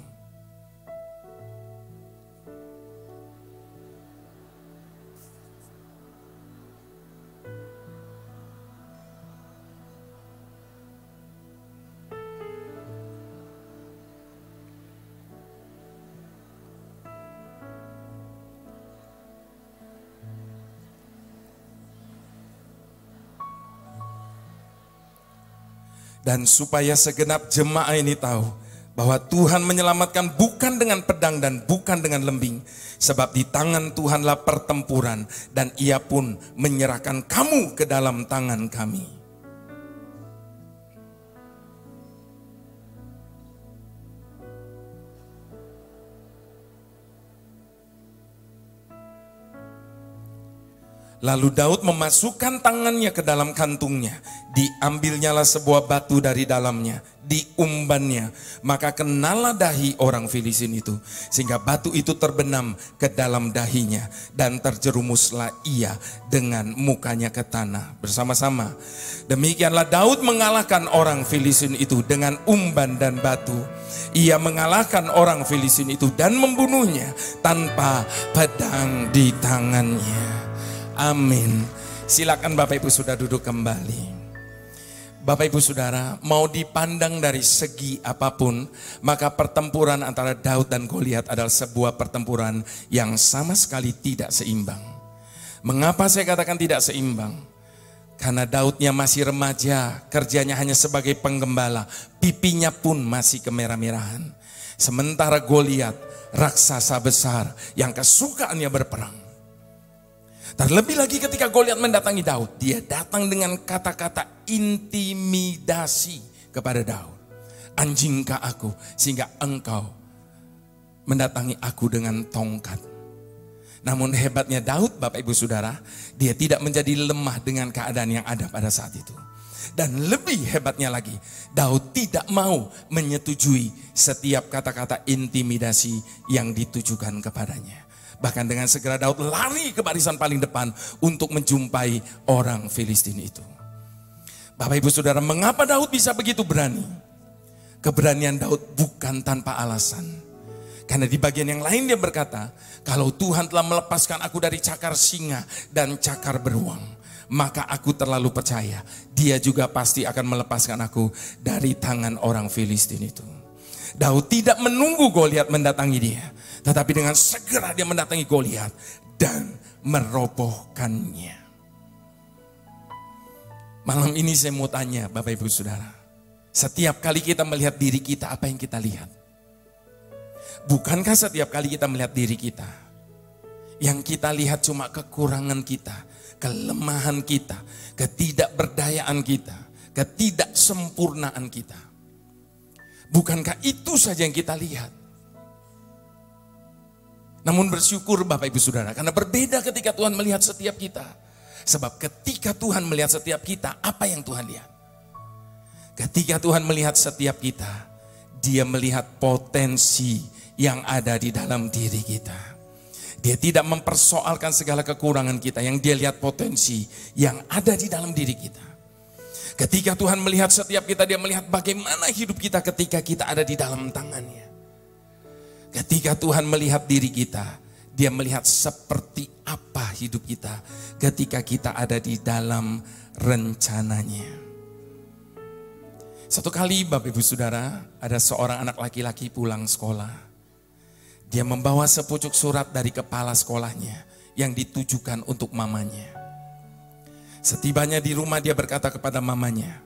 Dan supaya segenap jemaah ini tahu bahwa Tuhan menyelamatkan bukan dengan pedang dan bukan dengan lembing. Sebab di tangan Tuhanlah pertempuran dan ia pun menyerahkan kamu ke dalam tangan kami. Lalu Daud memasukkan tangannya ke dalam kantungnya. Diambilnyalah sebuah batu dari dalamnya. Diumbannya. Maka kenalah dahi orang Filistin itu. Sehingga batu itu terbenam ke dalam dahinya. Dan terjerumuslah ia dengan mukanya ke tanah. Bersama-sama. Demikianlah Daud mengalahkan orang Filistin itu dengan umban dan batu. Ia mengalahkan orang Filistin itu dan membunuhnya tanpa pedang di tangannya. Amin. Silakan Bapak Ibu Saudara duduk kembali. Bapak Ibu Saudara, mau dipandang dari segi apapun, maka pertempuran antara Daud dan Goliat adalah sebuah pertempuran yang sama sekali tidak seimbang. Mengapa saya katakan tidak seimbang? Karena Daudnya masih remaja, kerjanya hanya sebagai penggembala, pipinya pun masih kemerah-merahan. Sementara Goliat, raksasa besar yang kesukaannya berperang. Terlebih lagi ketika Goliat mendatangi Daud, dia datang dengan kata-kata intimidasi kepada Daud. Anjingkah aku sehingga engkau mendatangi aku dengan tongkat. Namun hebatnya Daud, Bapak Ibu Saudara, dia tidak menjadi lemah dengan keadaan yang ada pada saat itu. Dan lebih hebatnya lagi, Daud tidak mau menyetujui setiap kata-kata intimidasi yang ditujukan kepadanya. Bahkan dengan segera Daud lari ke barisan paling depan untuk menjumpai orang Filistin itu. Bapak Ibu Saudara, mengapa Daud bisa begitu berani? Keberanian Daud bukan tanpa alasan. Karena di bagian yang lain dia berkata, kalau Tuhan telah melepaskan aku dari cakar singa dan cakar beruang, maka aku terlalu percaya dia juga pasti akan melepaskan aku dari tangan orang Filistin itu. Daud tidak menunggu Goliat mendatangi dia, tetapi dengan segera dia mendatangi Goliat dan merobohkannya. Malam ini saya mau tanya Bapak Ibu Saudara, setiap kali kita melihat diri kita, apa yang kita lihat? Bukankah setiap kali kita melihat diri kita, yang kita lihat cuma kekurangan kita, kelemahan kita, ketidakberdayaan kita, ketidaksempurnaan kita? Bukankah itu saja yang kita lihat? Namun bersyukur Bapak Ibu Saudara, karena berbeda ketika Tuhan melihat setiap kita. Sebab ketika Tuhan melihat setiap kita, apa yang Tuhan lihat? Ketika Tuhan melihat setiap kita, Dia melihat potensi yang ada di dalam diri kita. Dia tidak mempersoalkan segala kekurangan kita, yang Dia lihat potensi yang ada di dalam diri kita. Ketika Tuhan melihat setiap kita, Dia melihat bagaimana hidup kita ketika kita ada di dalam tangannya. Ketika Tuhan melihat diri kita, Dia melihat seperti apa hidup kita ketika kita ada di dalam rencananya. Satu kali Bapak Ibu Saudara, ada seorang anak laki-laki pulang sekolah. Dia membawa sepucuk surat dari kepala sekolahnya yang ditujukan untuk mamanya. Setibanya di rumah dia berkata kepada mamanya,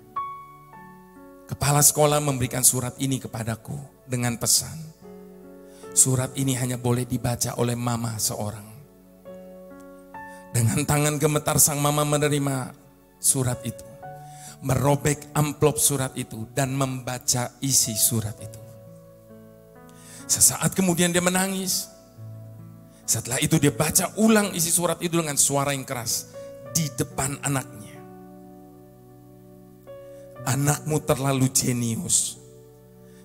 kepala sekolah memberikan surat ini kepadaku dengan pesan, surat ini hanya boleh dibaca oleh mama seorang. Dengan tangan gemetar sang mama menerima surat itu, merobek amplop surat itu dan membaca isi surat itu. Sesaat kemudian dia menangis. Setelah itu dia baca ulang isi surat itu dengan suara yang keras di depan anaknya. Anakmu terlalu jenius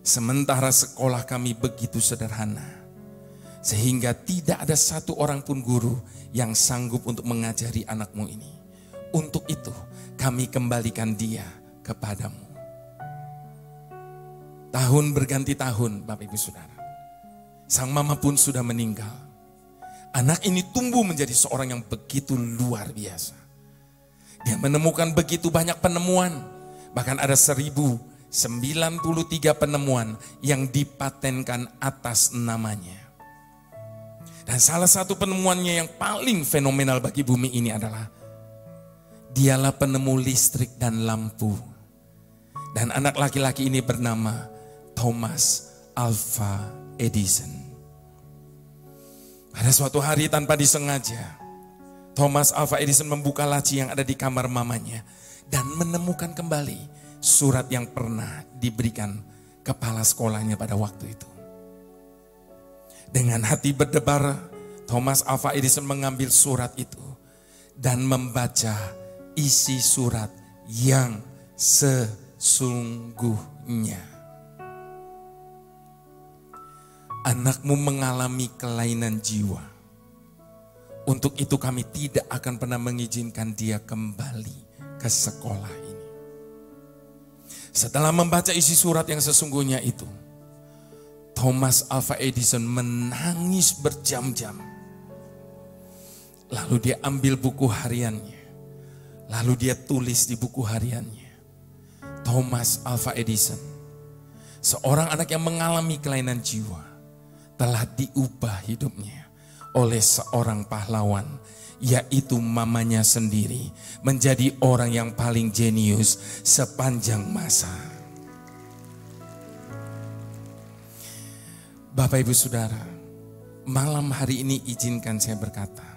Sementara sekolah kami begitu sederhana, sehingga tidak ada satu orang pun guru yang sanggup untuk mengajari anakmu ini. Untuk itu kami kembalikan dia kepadamu. Tahun berganti tahun, Bapak Ibu Saudara. Sang mama pun sudah meninggal. Anak ini tumbuh menjadi seorang yang begitu luar biasa. Dia menemukan begitu banyak penemuan. Bahkan ada 1093 penemuan yang dipatenkan atas namanya. Dan salah satu penemuannya yang paling fenomenal bagi bumi ini adalah dialah penemu listrik dan lampu. Dan anak laki-laki ini bernama Thomas Alva Edison. Pada suatu hari tanpa disengaja, Thomas Alva Edison membuka laci yang ada di kamar mamanya dan menemukan kembali surat yang pernah diberikan kepala sekolahnya pada waktu itu. Dengan hati berdebar, Thomas Alva Edison mengambil surat itu dan membaca isi surat yang sesungguhnya. Anakmu mengalami kelainan jiwa. Untuk itu kami tidak akan pernah mengizinkan dia kembali ke sekolah ini. Setelah membaca isi surat yang sesungguhnya itu, Thomas Alva Edison menangis berjam-jam. Lalu dia ambil buku hariannya. Lalu dia tulis di buku hariannya, Thomas Alva Edison, seorang anak yang mengalami kelainan jiwa, telah diubah hidupnya oleh seorang pahlawan, yaitu mamanya sendiri, menjadi orang yang paling jenius sepanjang masa. Bapak Ibu Saudara, malam hari ini izinkan saya berkata,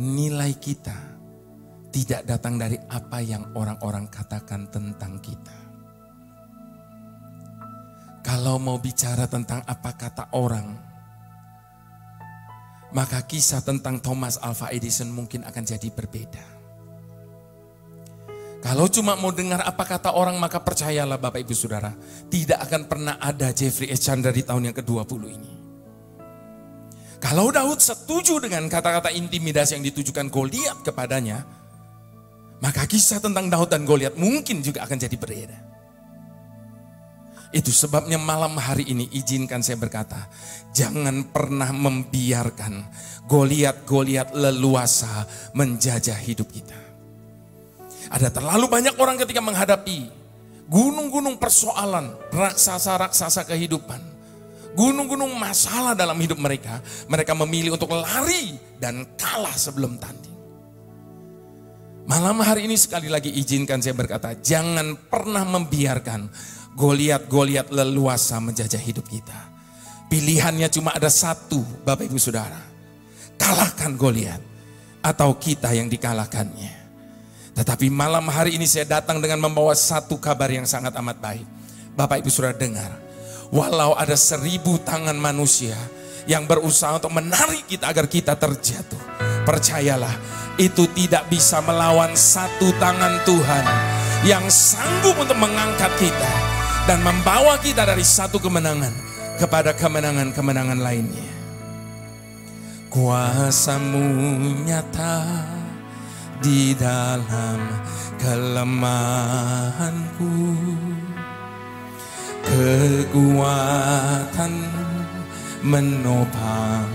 nilai kita tidak datang dari apa yang orang-orang katakan tentang kita. Kalau mau bicara tentang apa kata orang, maka kisah tentang Thomas Alva Edison mungkin akan jadi berbeda. Kalau cuma mau dengar apa kata orang, maka percayalah Bapak Ibu Saudara, tidak akan pernah ada Jeffrey S. Chandra di tahun yang ke-20 ini. Kalau Daud setuju dengan kata-kata intimidasi yang ditujukan Goliat kepadanya, maka kisah tentang Daud dan Goliat mungkin juga akan jadi berbeda. Itu sebabnya malam hari ini izinkan saya berkata, jangan pernah membiarkan Goliat-Goliat leluasa menjajah hidup kita. Ada terlalu banyak orang ketika menghadapi gunung-gunung persoalan, raksasa-raksasa kehidupan, gunung-gunung masalah dalam hidup mereka, mereka memilih untuk lari dan kalah sebelum tanding. Malam hari ini sekali lagi izinkan saya berkata, jangan pernah membiarkan Goliat-Goliat leluasa menjajah hidup kita. Pilihannya cuma ada satu, Bapak Ibu Saudara. Kalahkan Goliat atau kita yang dikalahkannya. Tetapi malam hari ini saya datang dengan membawa satu kabar yang sangat amat baik. Bapak Ibu Saudara dengar, walau ada 1000 tangan manusia yang berusaha untuk menarik kita agar kita terjatuh, percayalah, itu tidak bisa melawan satu tangan Tuhan yang sanggup untuk mengangkat kita dan membawa kita dari satu kemenangan kepada kemenangan-kemenangan lainnya. Kuasa-Mu nyata di dalam kelemahanku, kekuatan-Mu menopang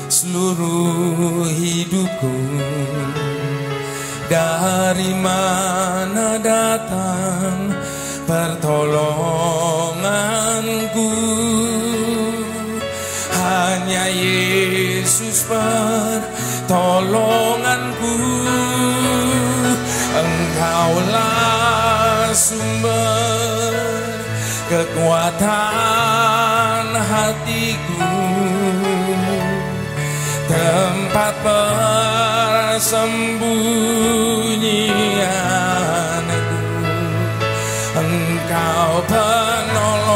seluruh hidupku. Dari mana datang pertolonganku? Hanya Yesus pertolonganku. Engkaulah sumber kekuatan hatiku, tempat persembunyianku. Engkau penolong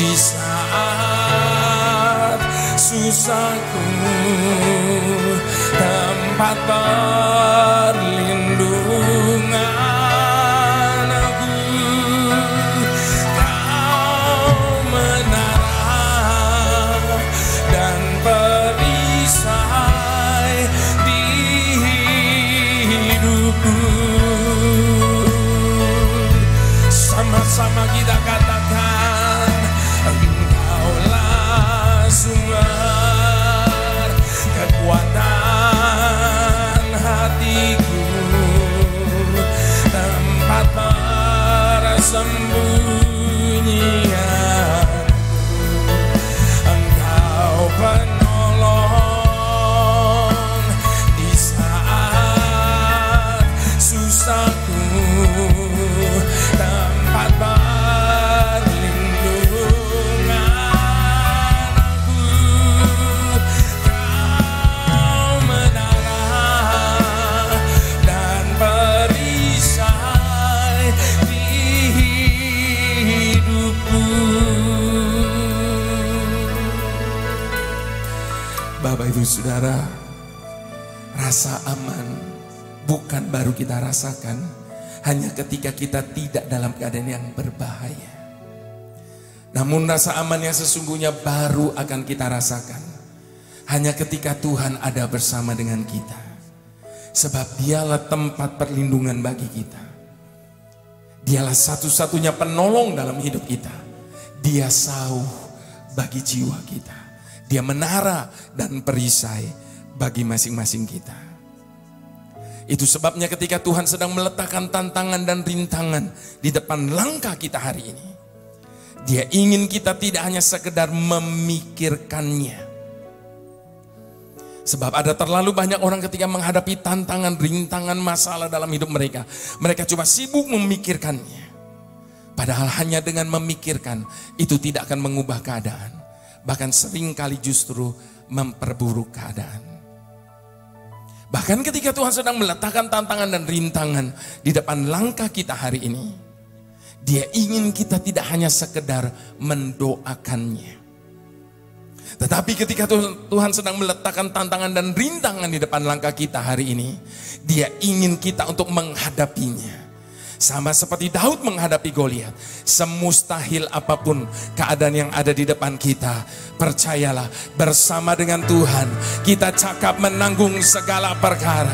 di saat susahku, tempat perlindunganku. Bapak Ibu Saudara, rasa aman bukan baru kita rasakan hanya ketika kita tidak dalam keadaan yang berbahaya. Namun rasa aman yang sesungguhnya baru akan kita rasakan hanya ketika Tuhan ada bersama dengan kita. Sebab Dialah tempat perlindungan bagi kita. Dialah satu-satunya penolong dalam hidup kita. Dia sauh bagi jiwa kita. Dia menara dan perisai bagi masing-masing kita. Itu sebabnya ketika Tuhan sedang meletakkan tantangan dan rintangan di depan langkah kita hari ini, Dia ingin kita tidak hanya sekedar memikirkannya. Sebab ada terlalu banyak orang ketika menghadapi tantangan, rintangan, masalah dalam hidup mereka, mereka cuma sibuk memikirkannya. Padahal hanya dengan memikirkan itu tidak akan mengubah keadaan. Bahkan seringkali justru memperburuk keadaan. Bahkan ketika Tuhan sedang meletakkan tantangan dan rintangan di depan langkah kita hari ini, Dia ingin kita tidak hanya sekedar mendoakannya. Tetapi ketika Tuhan sedang meletakkan tantangan dan rintangan di depan langkah kita hari ini, Dia ingin kita untuk menghadapinya. Sama seperti Daud menghadapi Goliat. Semustahil apapun keadaan yang ada di depan kita, percayalah, bersama dengan Tuhan kita cakap menanggung segala perkara.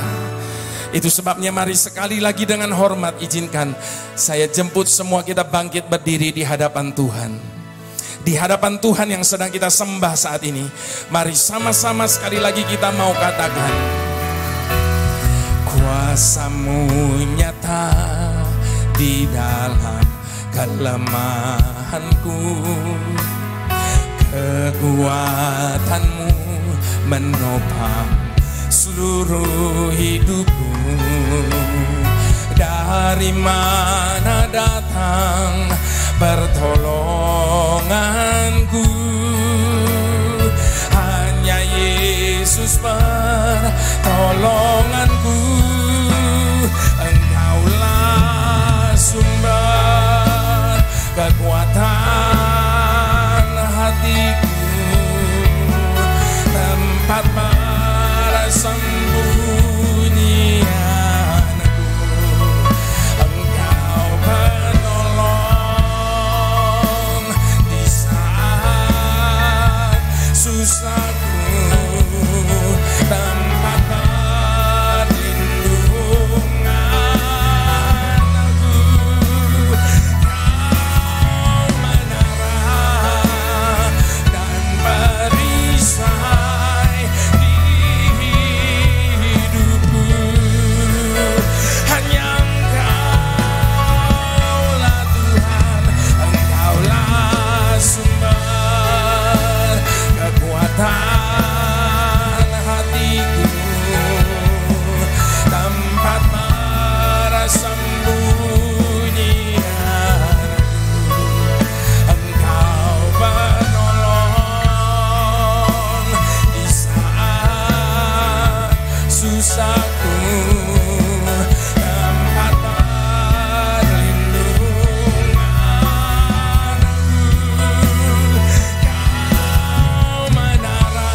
Itu sebabnya mari sekali lagi dengan hormat izinkan saya jemput semua kita bangkit berdiri di hadapan Tuhan. Di hadapan Tuhan yang sedang kita sembah saat ini, mari sama-sama sekali lagi kita mau katakan, kuasa-Mu nyata di dalam kelemahanku, kekuatan-Mu menopang seluruh hidupku. Dari mana datang pertolonganku? Hanya Yesus pertolonganku. Engkaulah sumber kekuatan hatiku, tempat persembunyianku. Engkau penolong di saat susahku, tempat perlindunganku. Kau menara dan perisai di hidupku. Hanya Engkaulah Tuhan, Engkaulah sumber kekuatan hatiku, tempat persembunyianku. Engkau penolong di saat susahku, tempat perlindunganku. Kau menara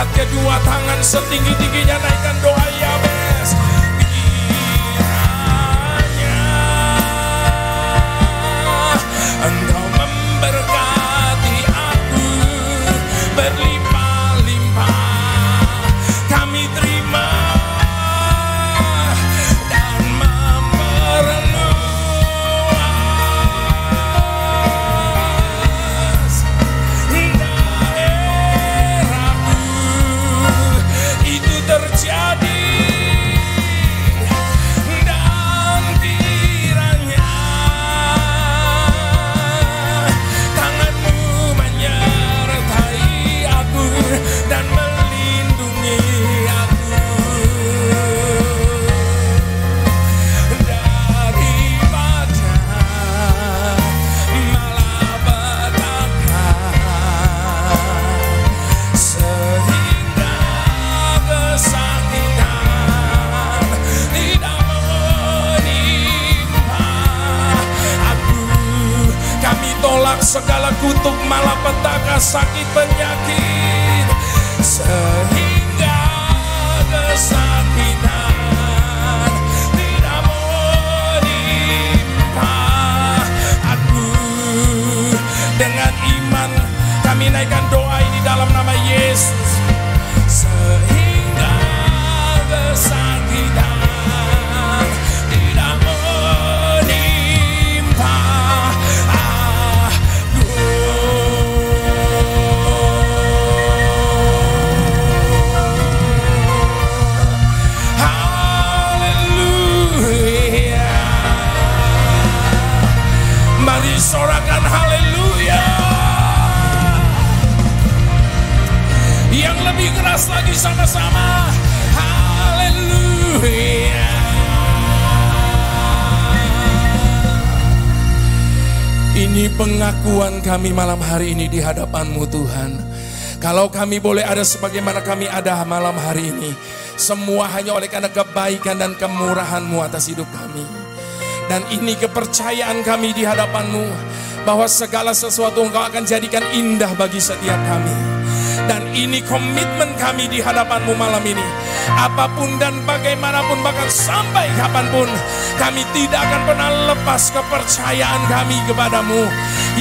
Angkat kedua tangan setinggi-tingginya, naikkan doa Yabes. Kiranya Engkau memberkati aku berlimpah-limpah. Kami terima dan memperluas daerahku. Itu terjadi, dan kiranya tanganmu menyertai aku dan melindungi aku daripada malapetaka, sehingga kesakitan tidak menimpa aku. Kami tolak segala kutuk malapetaka, sakit, penyakit, sehingga kesakitan tidak menimpa aku. Dengan iman kami naikkan doa ini dalam nama Yesus. Sehingga kesakitan tidak menimpa aku. Haleluya. Mari sorakan haleluya. Yang lebih keras lagi sama-sama. Haleluya. Ini pengakuan kami malam hari ini di hadapan-Mu Tuhan. Kalau kami boleh ada sebagaimana kami ada malam hari ini, semua hanya oleh karena kebaikan dan kemurahan-Mu atas hidup kami. Dan ini kepercayaan kami di hadapan-Mu, bahwa segala sesuatu Engkau akan jadikan indah bagi setiap kami. Dan ini komitmen kami di hadapan-Mu malam ini. Apapun dan bagaimanapun, bahkan sampai kapanpun, kami tidak akan pernah lepas kepercayaan kami kepadamu.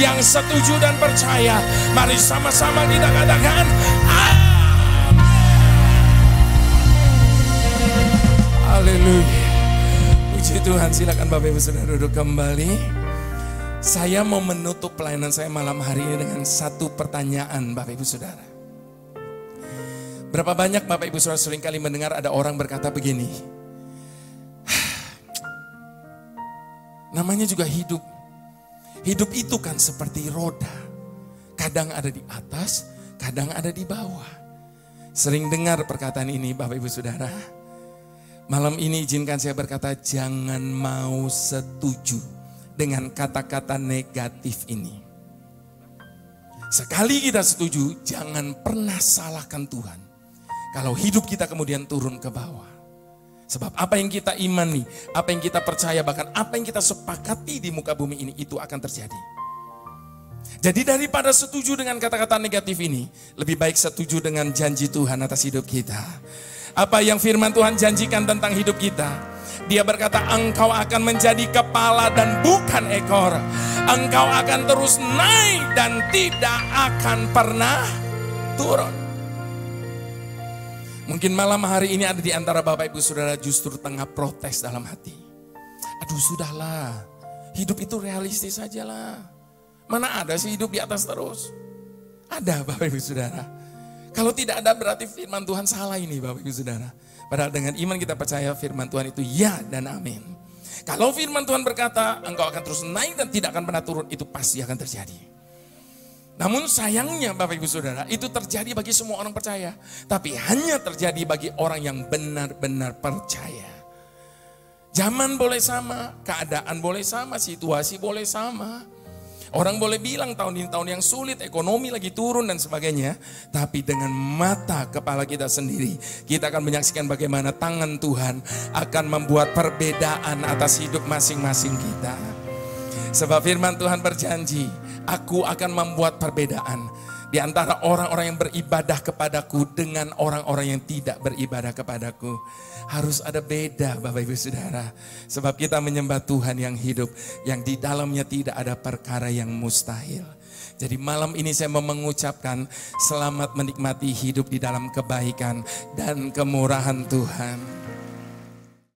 Yang setuju dan percaya, mari sama-sama kita katakan amin. Haleluya. Puji Tuhan. Silakan Bapak Ibu Saudara duduk kembali. Saya mau menutup pelayanan saya malam hari ini dengan satu pertanyaan Bapak Ibu Saudara. Berapa banyak Bapak Ibu Saudara seringkali mendengar ada orang berkata begini, namanya juga hidup. Hidup itu kan seperti roda. Kadang ada di atas, kadang ada di bawah. Sering dengar perkataan ini Bapak Ibu Saudara. Malam ini izinkan saya berkata, jangan mau setuju dengan kata-kata negatif ini. Sekali kita setuju, jangan pernah salahkan Tuhan kalau hidup kita kemudian turun ke bawah. Sebab apa yang kita imani, apa yang kita percaya, bahkan apa yang kita sepakati di muka bumi ini, itu akan terjadi. Jadi daripada setuju dengan kata-kata negatif ini, lebih baik setuju dengan janji Tuhan atas hidup kita. Apa yang firman Tuhan janjikan tentang hidup kita? Dia berkata, engkau akan menjadi kepala dan bukan ekor. Engkau akan terus naik dan tidak akan pernah turun. Mungkin malam hari ini ada di antara Bapak Ibu Saudara justru tengah protes dalam hati. Aduh sudahlah, hidup itu realistis sajalah. Mana ada sih hidup di atas terus? Ada Bapak Ibu Saudara. Kalau tidak ada berarti firman Tuhan salah ini Bapak Ibu Saudara. Padahal dengan iman kita percaya firman Tuhan itu ya dan amin. Kalau firman Tuhan berkata engkau akan terus naik dan tidak akan pernah turun, itu pasti akan terjadi. Namun sayangnya Bapak Ibu Saudara, itu terjadi bagi semua orang percaya. Tapi hanya terjadi bagi orang yang benar-benar percaya. Zaman boleh sama, keadaan boleh sama, situasi boleh sama. Orang boleh bilang tahun ini tahun yang sulit, ekonomi lagi turun dan sebagainya. Tapi dengan mata kepala kita sendiri, kita akan menyaksikan bagaimana tangan Tuhan akan membuat perbedaan atas hidup masing-masing kita. Sebab firman Tuhan berjanji, aku akan membuat perbedaan. di antara orang-orang yang beribadah kepadaku dengan orang-orang yang tidak beribadah kepadaku. Harus ada beda Bapak Ibu Saudara. Sebab kita menyembah Tuhan yang hidup, yang di dalamnya tidak ada perkara yang mustahil. Jadi malam ini saya mau mengucapkan selamat menikmati hidup di dalam kebaikan dan kemurahan Tuhan.